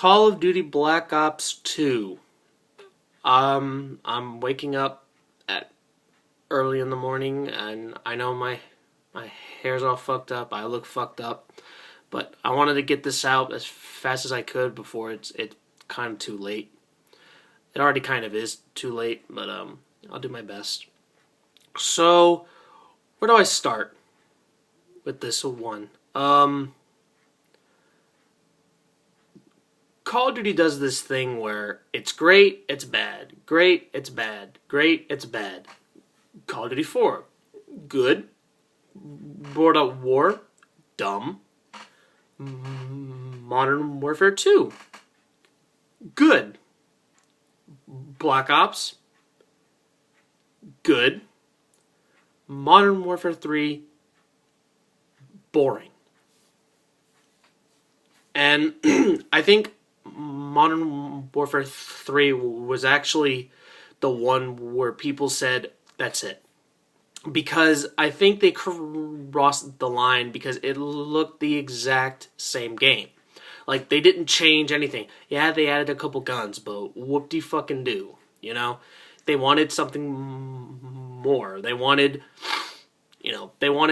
Call of Duty Black Ops 2. I'm waking up at early in the morning, and I know my hair's all fucked up. I look fucked up, but I wanted to get this out as fast as I could before it's kind of too late. It already kind of is too late, but I'll do my best. So, where do I start with this one? Call of Duty does this thing where it's great, it's bad, great, it's bad, great, it's bad. Call of Duty 4, good. Board Out War, dumb. Modern Warfare 2, good. Black Ops, good. Modern Warfare 3, boring. And I think Modern Warfare 3 was actually the one where people said, that's it. Because I think they crossed the line because it looked the exact same game. Like, they didn't change anything. Yeah, they added a couple guns, but whoop-de-fucking-do, you know? They wanted something more. They wanted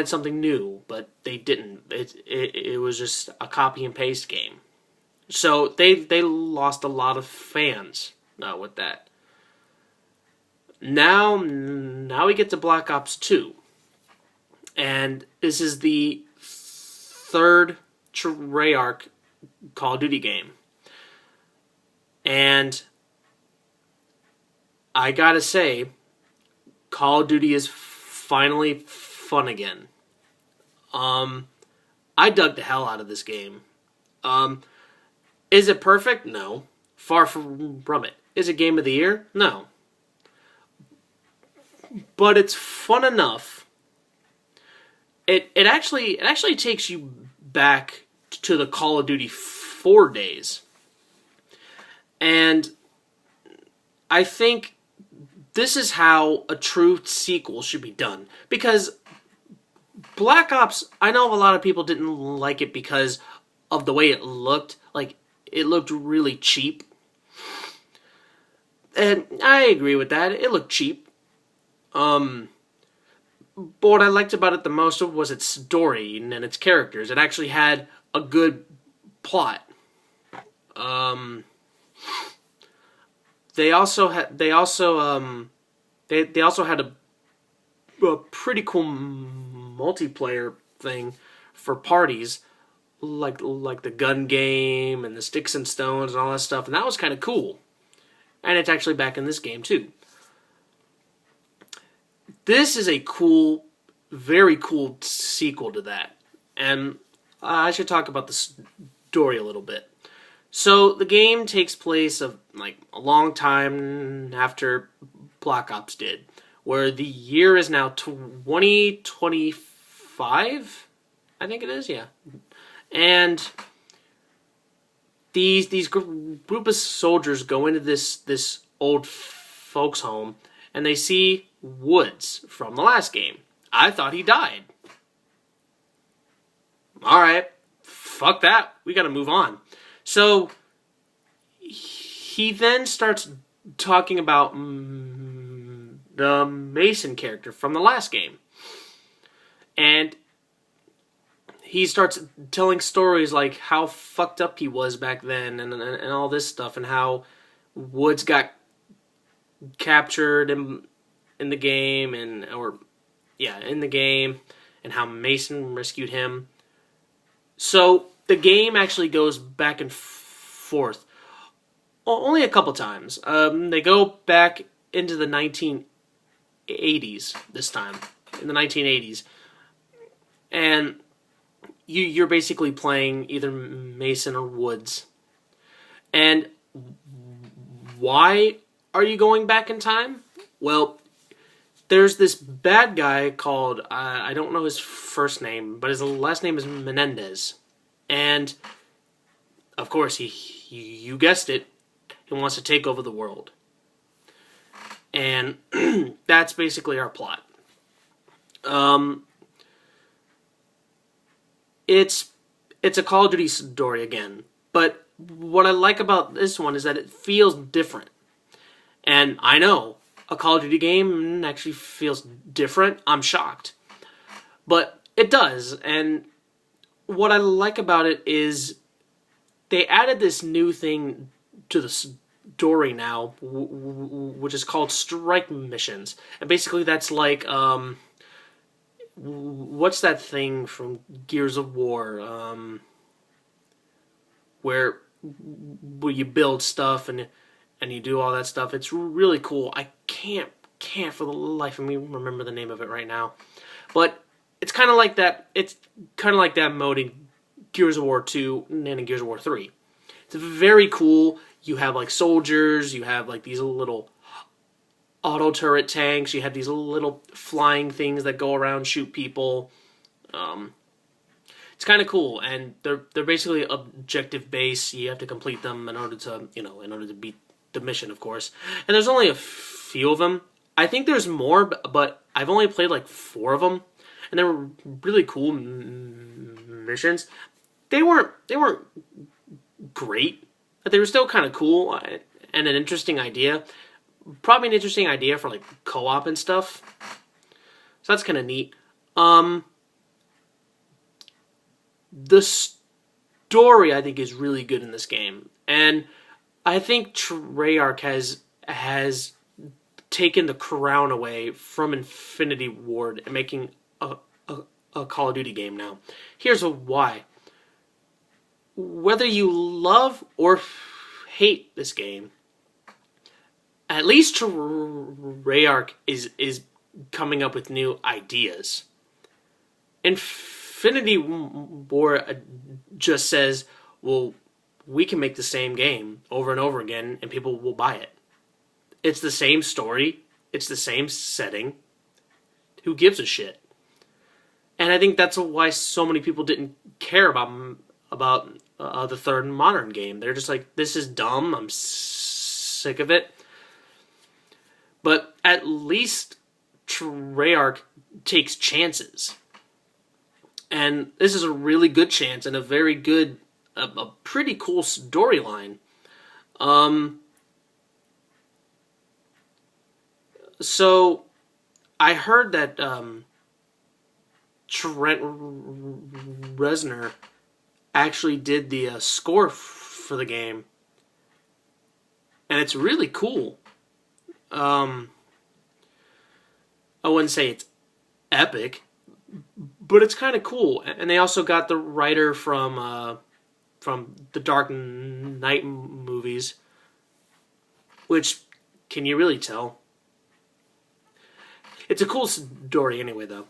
something new, but they didn't. It was just a copy and paste game. So they lost a lot of fans with that. Now we get to Black Ops 2. And this is the third Treyarch Call of Duty game. And I gotta say, Call of Duty is finally fun again. I dug the hell out of this game. Is it perfect? No. Far from it. Is it Game of the Year? No. But it's fun enough. It actually takes you back to the Call of Duty 4 days. And I think this is how a true sequel should be done. Because Black Ops, I know a lot of people didn't like it because of the way it looked. Like, it looked really cheap. And I agree with that. It looked cheap. But what I liked about it the most was its story and its characters. It actually had a good plot. They also had a pretty cool multiplayer thing for parties, like the gun game and the sticks and stones and all that stuff, and that was kind of cool. And it's actually back in this game too. This is a cool, very cool sequel to that, and I should talk about the story a little bit. So the game takes place of like a long time after Black Ops did, where the year is now 2025, I think it is, yeah. And these group of soldiers go into this old folks' home, and they see Woods from the last game. I thought he died. Alright, fuck that. We gotta move on. So, he then starts talking about the Mason character from the last game. And he starts telling stories like how fucked up he was back then and all this stuff, and how Woods got captured in the game, in the game, and how Mason rescued him. So the game actually goes back and forth only a couple times. They go back into the 1980s this time, in the 1980s, and you're basically playing either Mason or Woods. And why are you going back in time? Well, there's this bad guy called, I don't know his first name, but his last name is Menendez. And, of course, you guessed it, he wants to take over the world. And that's basically our plot. It's a Call of Duty story again, but what I like about this one is that it feels different. And I know a Call of Duty game actually feels different. I'm shocked. But it does. And what I like about it is they added this new thing to the story now, which is called strike missions. And basically that's like, what's that thing from Gears of War? Where you build stuff and you do all that stuff. It's really cool. I can't for the life of me remember the name of it right now, but it's kind of like that. It's kind of like that mode in Gears of War 2 and in Gears of War 3. It's very cool. You have like soldiers. You have like these little auto turret tanks. You have these little flying things that go around shoot people. It's kind of cool, and they're basically objective based. You have to complete them in order to beat the mission, of course. And there's only a few of them. I think there's more, but I've only played like 4 of them, and they were really cool missions. They weren't great, but they were still kind of cool and an interesting idea. Probably an interesting idea for like co-op and stuff. So that's kind of neat. The story, I think, is really good in this game, and I think Treyarch has taken the crown away from Infinity Ward and making a Call of Duty game now. Here's why. Whether you love or hate this game, at least Treyarch is coming up with new ideas. Infinity Ward just says, well, we can make the same game over and over again and people will buy it. It's the same story. It's the same setting. Who gives a shit? And I think that's why so many people didn't care about the third modern game. They're just like, this is dumb. I'm sick of it. But at least Treyarch takes chances. And this is a really good chance and a very good, a pretty cool storyline. So I heard that Trent Reznor actually did the score for the game, and it's really cool. I wouldn't say it's epic, but it's kind of cool. And they also got the writer from the Dark Knight movies, which, can you really tell? It's a cool story anyway, though.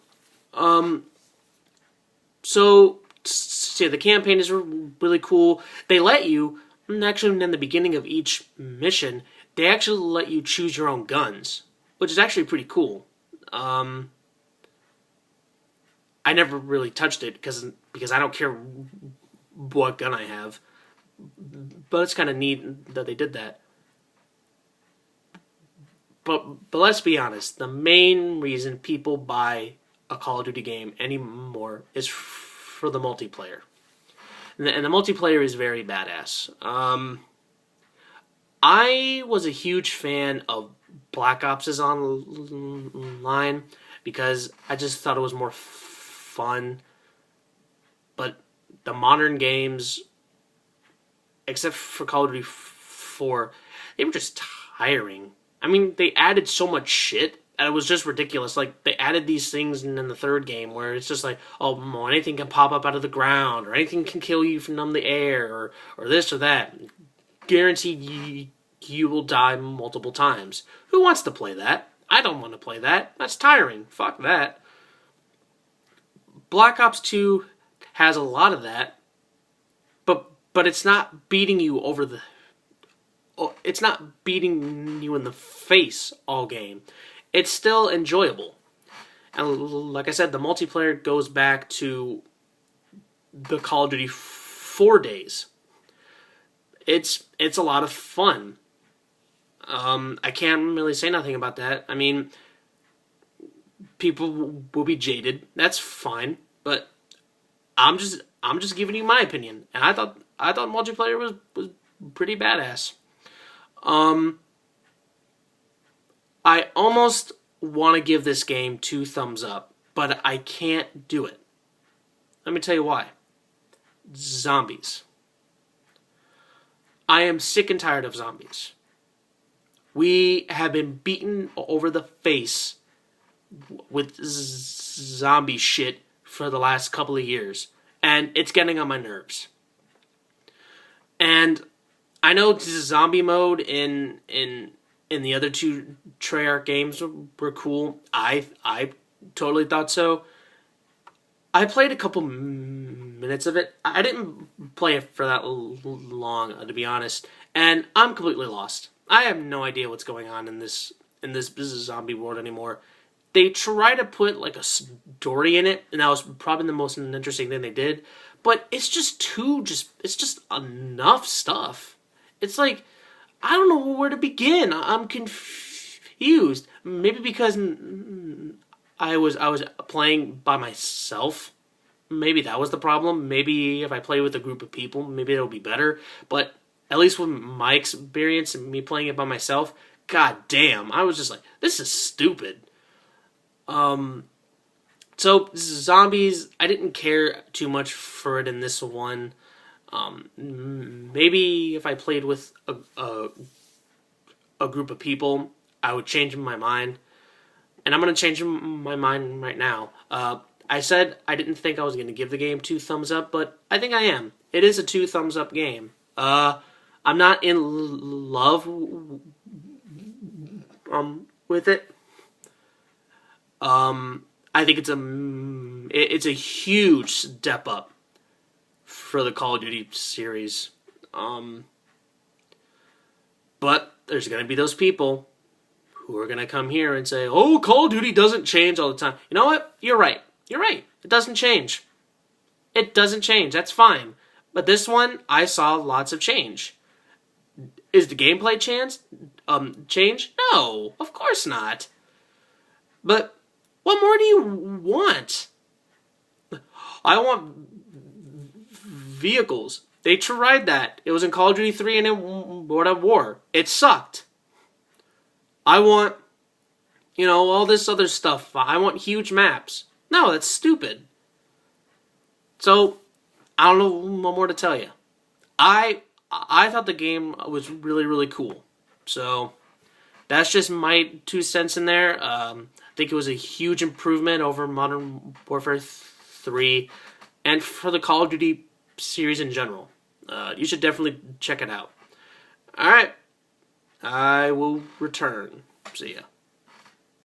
So the campaign is really cool. They let you, actually in the beginning of each mission, they actually let you choose your own guns, which is actually pretty cool. I never really touched it because I don't care what gun I have, but it's kind of neat that they did that. But let's be honest, the main reason people buy a Call of Duty game anymore is for the multiplayer. And the multiplayer is very badass. I was a huge fan of Black Ops' Online because I just thought it was more fun. But the modern games, except for Call of Duty 4, they were just tiring. I mean, they added so much shit, and it was just ridiculous. Like, they added these things in the third game where it's just like, oh, anything can pop up out of the ground, or anything can kill you from the air, or this or that. Guaranteed you will die multiple times. Who wants to play that? I don't want to play that. That's tiring. Fuck that. Black Ops 2 has a lot of that, but it's not beating you over the... It's not beating you in the face all game. It's still enjoyable. And like I said, the multiplayer goes back to the Call of Duty 4 days. It's a lot of fun. I can't really say nothing about that. I mean, people will be jaded. That's fine. But I'm just giving you my opinion. And I thought multiplayer was pretty badass. I almost want to give this game 2 thumbs up, but I can't do it. Let me tell you why. Zombies. I am sick and tired of zombies. We have been beaten over the face with zombie shit for the last couple of years, and it's getting on my nerves. And I know zombie mode in the other 2 Treyarch games were cool. I totally thought so. I played a couple minutes of it. I didn't play it for that long, to be honest, and I'm completely lost. I have no idea what's going on in this zombie world anymore. They try to put like a story in it, and that was probably the most interesting thing they did. But it's just it's just enough stuff. It's like, I don't know where to begin. I'm confused. Maybe because I was playing by myself. Maybe that was the problem. Maybe if I play with a group of people, maybe it'll be better. But at least with my experience and me playing it by myself, god damn, I was just like, this is stupid. So zombies, I didn't care too much for it in this one. Maybe if I played with a group of people, I would change my mind. And I'm going to change my mind right now. I said I didn't think I was going to give the game 2 thumbs up, but I think I am. It is a 2 thumbs up game. I'm not in love with it. I think it's a huge step up for the Call of Duty series. But there's going to be those people who are going to come here and say, oh, Call of Duty doesn't change all the time. You know what? You're right. You're right. It doesn't change. It doesn't change. That's fine. But this one, I saw lots of change. Is the gameplay change? No, of course not. But what more do you want? I want vehicles. They tried that. It was in Call of Duty 3 and in World of War. It sucked. I want, all this other stuff. I want huge maps. No, that's stupid. So, I don't know what more to tell you. I thought the game was really, really cool. So, that's just my 2 cents in there. I think it was a huge improvement over Modern Warfare 3 and for the Call of Duty series in general. You should definitely check it out. Alright. I will return. See ya.